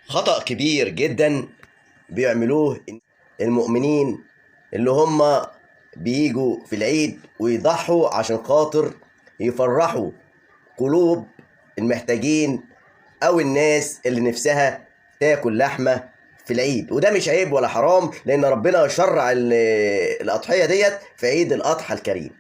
خطأ كبير جدا بيعملوه المؤمنين اللي هم بيجوا في العيد ويضحوا عشان خاطر يفرحوا قلوب المحتاجين او الناس اللي نفسها تاكل لحمة في العيد. وده مش عيب ولا حرام، لان ربنا شرع الاضحية ديت في عيد الاضحى الكريم.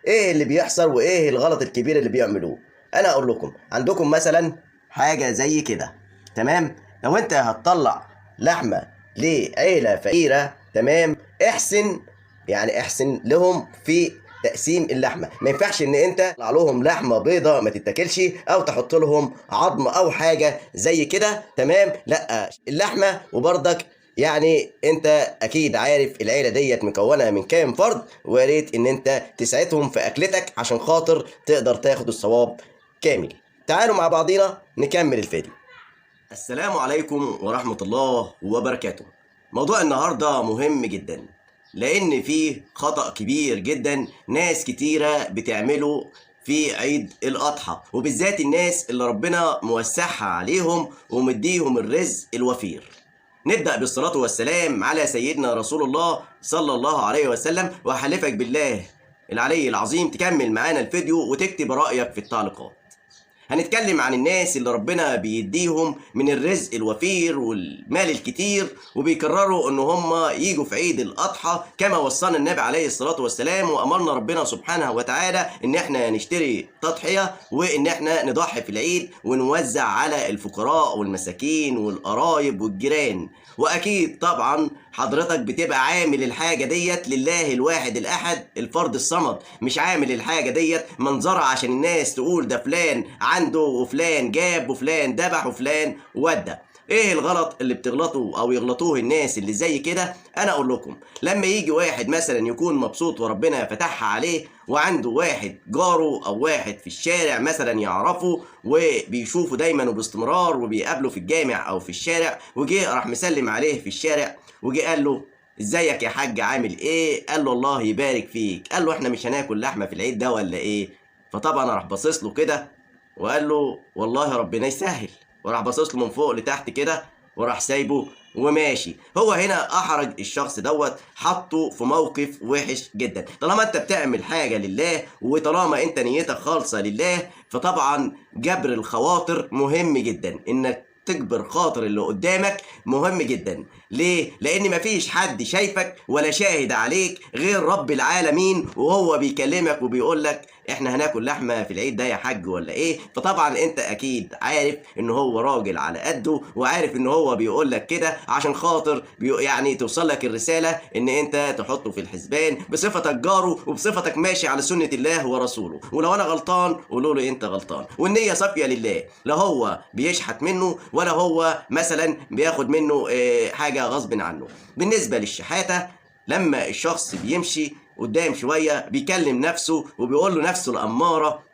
ايه اللي بيحصل وايه الغلط الكبير اللي بيعملوه؟ انا اقول لكم، عندكم مثلا حاجة زي كده، تمام؟ لو انت هتطلع لحمة لعيلة فقيرة، تمام، احسن لهم في تقسيم اللحمه. ما ينفعش ان انت تطلع لهم لحمه بيضه ما تتاكلش، او تحط لهم عظم او حاجه زي كده، تمام؟ لا، اللحمه. وبرضك يعني انت اكيد عارف العيله ديت مكونه من كام فرد، ويا ريت ان انت تساعدهم في اكلتك عشان خاطر تقدر تاخد الثواب كامل. تعالوا مع بعضينا نكمل الفيديو. السلام عليكم ورحمة الله وبركاته. موضوع النهاردة مهم جدا، لأن فيه خطأ كبير جدا ناس كتيرة بتعمله في عيد الأضحى، وبالذات الناس اللي ربنا موسعها عليهم ومديهم الرزق الوفير. نبدأ بالصلاة والسلام على سيدنا رسول الله صلى الله عليه وسلم، وأحلفك بالله العلي العظيم تكمل معانا الفيديو وتكتب رأيك في التعليقات. هنتكلم عن الناس اللي ربنا بيديهم من الرزق الوفير والمال الكتير، وبيكرروا ان هم يجوا في عيد الاضحى كما وصانا النبي عليه الصلاة والسلام، وامرنا ربنا سبحانه وتعالى ان احنا نشتري تضحية وان احنا نضحي في العيد ونوزع على الفقراء والمساكين والقرايب والجيران. واكيد طبعا حضرتك بتبقى عامل الحاجة ديت لله الواحد الاحد الفرد الصمد، مش عامل الحاجة ديت منظرة عشان الناس تقول ده فلان عنده وفلان جاب وفلان ذبح وفلان ودى. ايه الغلط اللي بتغلطوا او يغلطوه الناس اللي زي كده؟ انا اقول لكم، لما يجي واحد مثلا يكون مبسوط وربنا فتحها عليه، وعنده واحد جاره او واحد في الشارع مثلا يعرفه وبيشوفه دايما وباستمرار وبيقابله في الجامع او في الشارع، وجه راح مسلم عليه في الشارع وجه قال له ازيك يا حاج عامل ايه؟ قال له الله يبارك فيك. قال له احنا مش هناكل لحمه في العيد ده ولا ايه؟ فطبعا راح باصص له كده وقال له والله ربنا يسهل، وراح باصص له من فوق لتحت كده وراح سايبه وماشي. هو هنا احرج الشخص دوت، حطه في موقف وحش جدا. طالما انت بتعمل حاجه لله وطالما انت نيتك خالصه لله، فطبعا جبر الخواطر مهم جدا، انك تجبر خاطر اللي قدامك مهم جدا. ليه؟ لان مفيش حد شايفك ولا شاهد عليك غير رب العالمين، وهو بيكلمك وبيقول لك احنا هناكل لحمه في العيد ده يا حاج ولا ايه؟ فطبعا انت اكيد عارف ان هو راجل على قده، وعارف ان هو بيقول لك كده عشان خاطر يعني توصل لك الرساله ان انت تحطه في الحسبان بصفتك جاره وبصفتك ماشي على سنه الله ورسوله. ولو انا غلطان قولوا لي انت غلطان، والنيه صافيه لله، لا هو بيشحت منه ولا هو مثلا بياخد منه حاجه غصب عنه. بالنسبه للشحاته، لما الشخص بيمشي قدام شويه بيكلم نفسه وبيقول له نفسه الاماره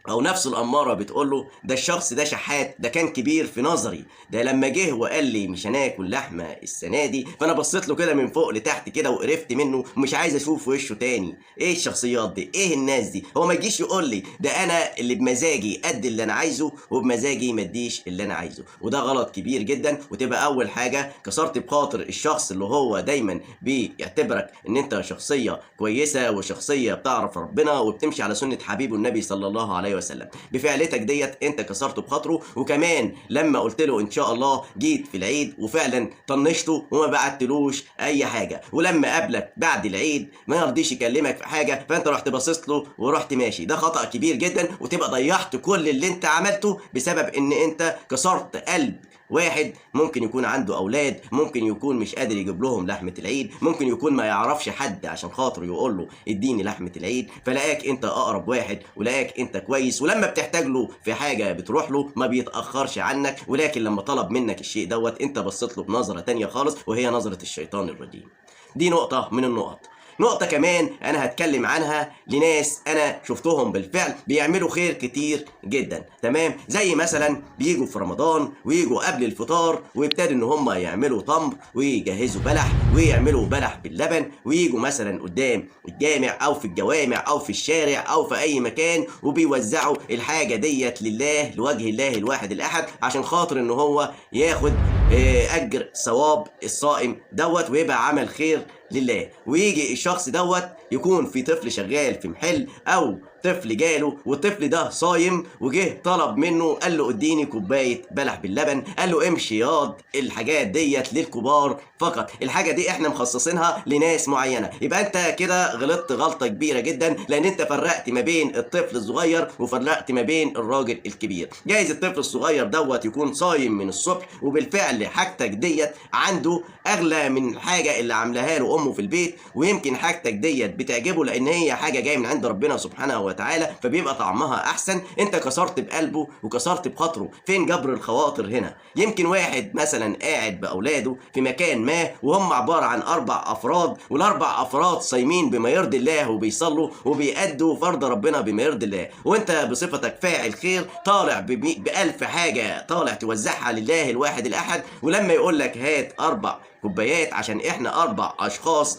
او نفسه الاماره بتقول له ده الشخص ده شحات، ده كان كبير في نظري، ده لما جه وقال لي مش هناكل لحمه السنه دي فانا بصيت له كده من فوق لتحت كده وقرفت منه ومش عايز اشوف وشه تاني. ايه الشخصيات دي؟ ايه الناس دي؟ هو ما يجيش يقول لي ده انا اللي بمزاجي ادي اللي انا عايزه وبمزاجي ما اديش اللي انا عايزه، وده غلط كبير جدا. وتبقى اول حاجه كسرت بخاطر الشخص اللي هو دايما بيعتبرك ان انت شخصيه كويسه وشخصيه بتعرف ربنا وبتمشي على سنه حبيبه النبي صلى الله عليه وسلم. بفعلتك ديت انت كسرت بخاطره. وكمان لما قلت له ان شاء الله جيت في العيد وفعلا طنشته وما بعتلوش اي حاجه، ولما قابلك بعد العيد ما يرضيش يكلمك في حاجه فانت رحت باصص له ورحت ماشي. ده خطأ كبير جدا، وتبقى ضيعت كل اللي انت عملته بسبب ان انت كسرت قلب واحد ممكن يكون عنده اولاد، ممكن يكون مش قادر يجيب لهم لحمه العيد، ممكن يكون ما يعرفش حد عشان خاطر يقول له اديني لحمه العيد، فلاقاك انت اقرب واحد ولاقاك انت كويس، ولما بتحتاج له في حاجه بتروح له ما بيتاخرش عنك. ولكن لما طلب منك الشيء دوت انت بصيت له بنظره تانية خالص، وهي نظره الشيطان الرجيم. دي نقطه من النقط. نقطة كمان أنا هتكلم عنها لناس أنا شفتهم بالفعل بيعملوا خير كتير جدا، تمام؟ زي مثلا بيجوا في رمضان ويجوا قبل الفطار ويبتدوا إن هم يعملوا تمر ويجهزوا بلح ويعملوا بلح باللبن، ويجوا مثلا قدام الجامع أو في الجوامع أو في الشارع أو في أي مكان وبيوزعوا الحاجة ديت لله لوجه الله الواحد الأحد عشان خاطر إن هو ياخد اجر ثواب الصائم دوت، ويبقى عمل خير لله. ويجي الشخص دوت يكون في طفل شغال في محل، او طفل جاله والطفل ده صايم وجه طلب منه، قال له اديني كوبايه بلح باللبن، قال له امشي ياض، الحاجات ديت للكبار فقط، الحاجه دي احنا مخصصينها لناس معينه. يبقى انت كده غلطت غلطه كبيره جدا، لان انت فرقت ما بين الطفل الصغير وفرقت ما بين الراجل الكبير. جايز الطفل الصغير دوت يكون صايم من الصبح، وبالفعل حاجتك ديت عنده اغلى من الحاجه اللي عاملاها له امه في البيت، ويمكن حاجتك ديت بتعجبه لان هي حاجه جايه من عند ربنا سبحانه وتعالى، فبيبقى طعمها احسن. انت كسرت بقلبه وكسرت بخاطره. فين جبر الخواطر هنا؟ يمكن واحد مثلا قاعد باولاده في مكان ما، وهم عباره عن 4 افراد، والاربع افراد صايمين بما يرضي الله، وبيصلوا وبيأدوا فرض ربنا بما يرضي الله، وانت بصفتك فاعل خير طالع ب1000 حاجه طالع توزعها لله الواحد الاحد. ولما يقول لك هات 4 كوبايات عشان احنا 4 اشخاص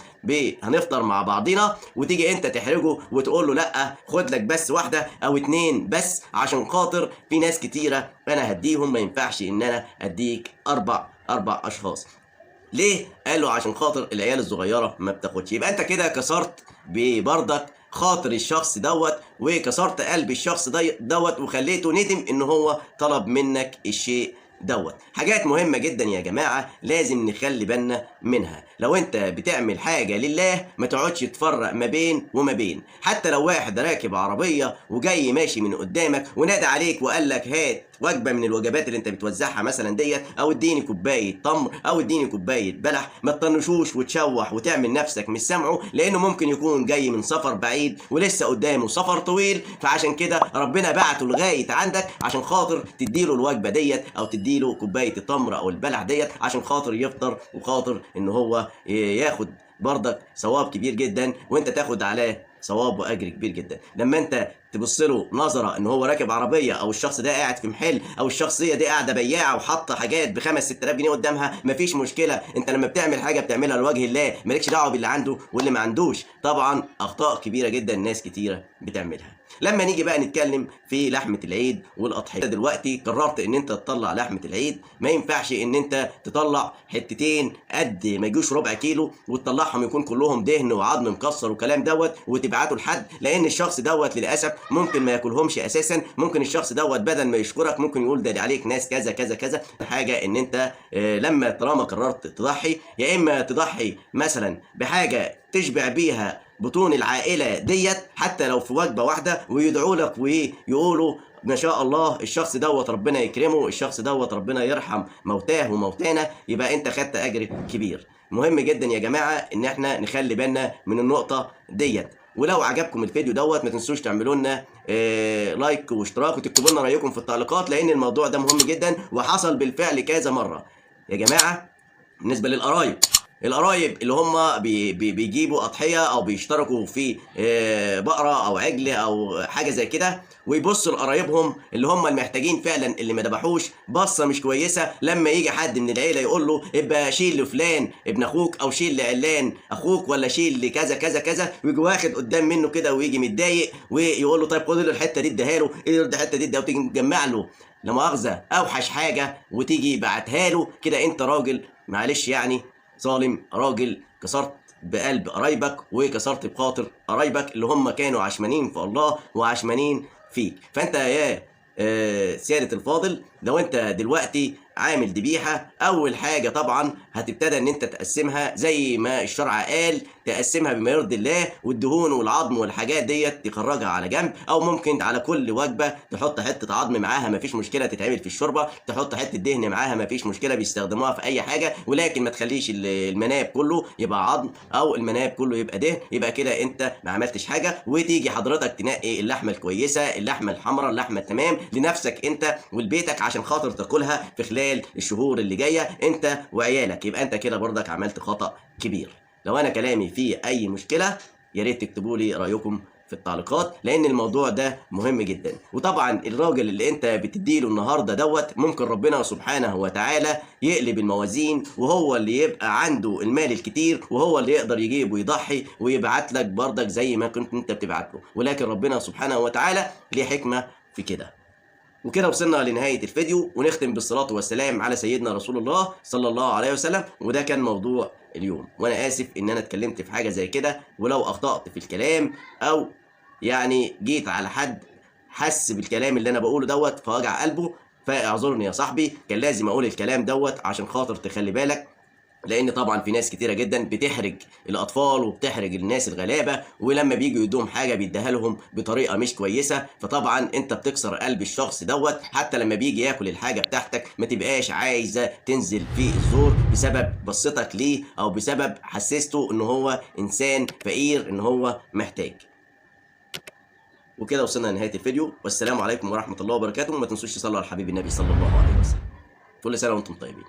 هنفطر مع بعضنا، وتيجي انت تحرجه وتقول له لا خد لك بس 1 أو 2 بس، عشان خاطر في ناس كتيره انا هديهم، ما ينفعش ان انا اديك 4 اشخاص. ليه؟ قال له عشان خاطر العيال الصغيره ما بتاخدش. يبقى انت كده كسرت ببردك خاطر الشخص دوت، وكسرت قلب الشخص دوت، وخليته ندم ان هو طلب منك الشيء دوت. حاجات مهمة جدا يا جماعة لازم نخلي بالنا منها. لو انت بتعمل حاجة لله ما تقعدش تفرق ما بين وما بين. حتى لو واحد راكب عربية وجاي ماشي من قدامك ونادى عليك وقال لك هات وجبة من الوجبات اللي انت بتوزعها مثلا ديت، او اديني كوباية تمر، او اديني كوباية بلح، ما تطنشوش وتشوح وتعمل نفسك مش سامعه، لانه ممكن يكون جاي من سفر بعيد ولسه قدامه سفر طويل. فعشان كده ربنا بعته لغاية عندك عشان خاطر تديله الوجبة ديت، او تديله كوباية التمر او البلح ديت، عشان خاطر يفطر وخاطر ان هو ياخد برضك ثواب كبير جدا، وانت تاخد عليه ثواب واجر كبير جدا. لما انت تبص له نظره ان هو راكب عربيه، او الشخص ده قاعد في محل، او الشخصيه دي قاعده بياعه وحاطه حاجات ب5 6000 جنيه قدامها، مفيش مشكله. انت لما بتعمل حاجه بتعملها لوجه الله، مالكش دعوه باللي عنده واللي ما عندوش. طبعا اخطاء كبيره جدا ناس كتيره بتعملها. لما نيجي بقى نتكلم في لحمه العيد والاضحيه، دلوقتي قررت ان انت تطلع لحمه العيد، ما ينفعش ان انت تطلع حتتين قد ما يجوش ربع كيلو وتطلعهم يكون كلهم دهن وعظم مكسر وكلام دوت وتبعته لحد، لان الشخص دوت للاسف ممكن ما ياكلهمش اساسا. ممكن الشخص دوت بدل ما يشكرك ممكن يقول ده عليك ناس كذا كذا كذا. حاجه ان انت لما طالما قررت تضحي، يا اما تضحي مثلا بحاجه تشبع بيها بطون العائله ديت، حتى لو في وجبه واحده، ويدعوا لك ويقولوا ما شاء الله الشخص دوت ربنا يكرمه، الشخص دوت ربنا يرحم موتاه وموتانا، يبقى انت خدت اجر كبير. مهم جدا يا جماعه ان احنا نخلي بالنا من النقطه ديت. ولو عجبكم الفيديو دوت ما تنسوش تعملوا لنا لايك واشتراك، وتكتبوا لنا رايكم في التعليقات، لان الموضوع ده مهم جدا وحصل بالفعل كذا مره يا جماعه. بالنسبه للقرايب، القرايب اللي هم بيجيبوا اضحيه او بيشتركوا في بقره او عجل او حاجه زي كده، ويبصوا لقرايبهم اللي هم المحتاجين فعلا اللي ما ذبحوش بصه مش كويسه، لما يجي حد من العيله يقول له ابقى شيل لفلان ابن اخوك، او شيل لعلان اخوك، ولا شيل لكذا كذا كذا، ويجي واخد قدام منه كده ويجي متضايق ويقول له طيب خد له الحته دي اديها له، الحته دي وتيجي مجمع له لا مؤاخذه اوحش حاجه وتيجي بعتها له كده، انت راجل معلش يعني ظالم، راجل كسرت بقلب قرايبك وكسرت بخاطر قرايبك اللي هم كانوا عشمانين في الله وعشمانين فيك. فانت يا سيادة الفاضل، لو انت دلوقتي عامل ذبيحه، اول حاجه طبعا هتبتدى ان انت تقسمها زي ما الشرع قال، تقسمها بما يرضي الله، والدهون والعظم والحاجات ديت تخرجها على جنب، او ممكن على كل وجبه تحط حته عظم معاها مفيش مشكله تتعمل في الشوربه، تحط حته دهن معاها مفيش مشكله بيستخدموها في اي حاجه، ولكن ما تخليش المناب كله يبقى عظم او المناب كله يبقى دهن، يبقى كده انت ما عملتش حاجه. وتيجي حضرتك تنقي اللحمه الكويسه، اللحمه الحمراء، اللحمه التمام لنفسك انت ولبيتك عشان خاطر تاكلها في خلال الشهور اللي جايه انت وعيالك. يبقى انت كده برضك عملت خطأ كبير. لو انا كلامي فيه اي مشكله يا ريت تكتبوا لي رايكم في التعليقات، لان الموضوع ده مهم جدا. وطبعا الراجل اللي انت بتديله النهارده دوت ممكن ربنا سبحانه وتعالى يقلب الموازين، وهو اللي يبقى عنده المال الكتير، وهو اللي يقدر يجيب ويضحي ويبعت لك برضك زي ما كنت انت بتبعت له، ولكن ربنا سبحانه وتعالى ليه حكمه في كده. وكده وصلنا لنهاية الفيديو، ونختم بالصلاة والسلام على سيدنا رسول الله صلى الله عليه وسلم. وده كان موضوع اليوم، وأنا آسف إن أنا اتكلمت في حاجة زي كده، ولو أخطأت في الكلام أو يعني جيت على حد حس بالكلام اللي أنا بقوله دوت فوجع قلبه، فاعذرني يا صاحبي. كان لازم أقول الكلام دوت عشان خاطر تخلي بالك، لان طبعا في ناس كتيره جدا بتحرج الاطفال وبتحرج الناس الغلابه، ولما بيجوا يدوهم حاجه بيديها لهم بطريقه مش كويسه، فطبعا انت بتكسر قلب الشخص دوت. حتى لما بيجي ياكل الحاجه بتاعتك ما تبقاش عايزه تنزل في الزور بسبب بصتك ليه، او بسبب حسسته ان هو انسان فقير، ان هو محتاج. وكده وصلنا لنهايه الفيديو، والسلام عليكم ورحمه الله وبركاته. وما تنسوش تصلوا على الحبيب النبي صلى الله عليه وسلم. كل سنه وانتم طيبين.